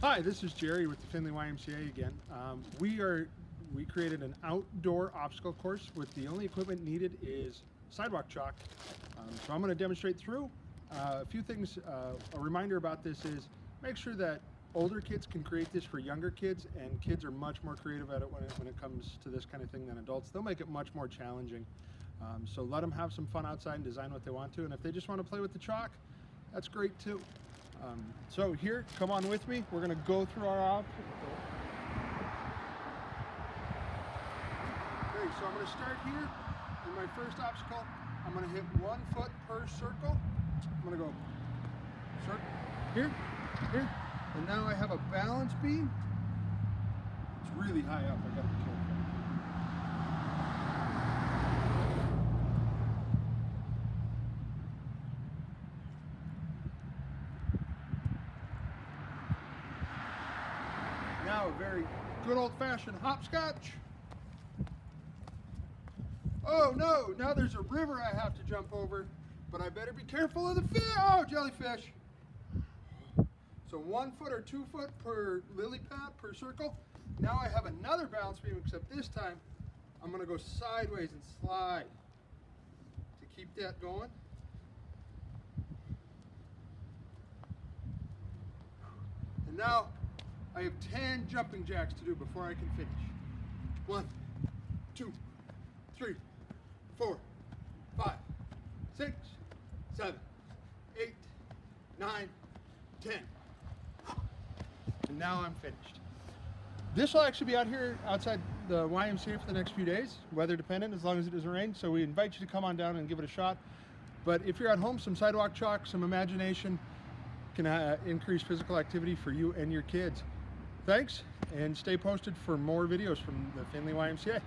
Hi, this is Jerry with the Findlay YMCA again. We created an outdoor obstacle course with the only equipment needed is sidewalk chalk. So I'm going to demonstrate through a few things. A reminder about this is make sure that older kids can create this for younger kids, and kids are much more creative at it when it comes to this kind of thing than adults. They'll make it much more challenging. So let them have some fun outside and design what they want to, and if they just want to play with the chalk, that's great too. So here, come on with me. We're going to go through our obstacle. Okay, so I'm going to start here in my first obstacle. I'm going to hit 1 foot per circle. I'm going to go circle, here, here, and now I have a balance beam. It's really high up. I got to be careful. Now a very good old-fashioned hopscotch. Oh no, now there's a river I have to jump over, but I better be careful of the fish. Oh, jellyfish. So 1 foot or 2 foot per lily pad per circle. Now I have another balance beam, except this time I'm gonna go sideways and slide to keep that going. And now I have 10 jumping jacks to do before I can finish. 1, 2, 3, 4, 5, 6, 7, 8, 9, 10. And now I'm finished. This will actually be out here outside the YMCA for the next few days, weather dependent, as long as it doesn't rain. So we invite you to come on down and give it a shot. But if you're at home, some sidewalk chalk, some imagination can increase physical activity for you and your kids. Thanks, and stay posted for more videos from the Findlay YMCA.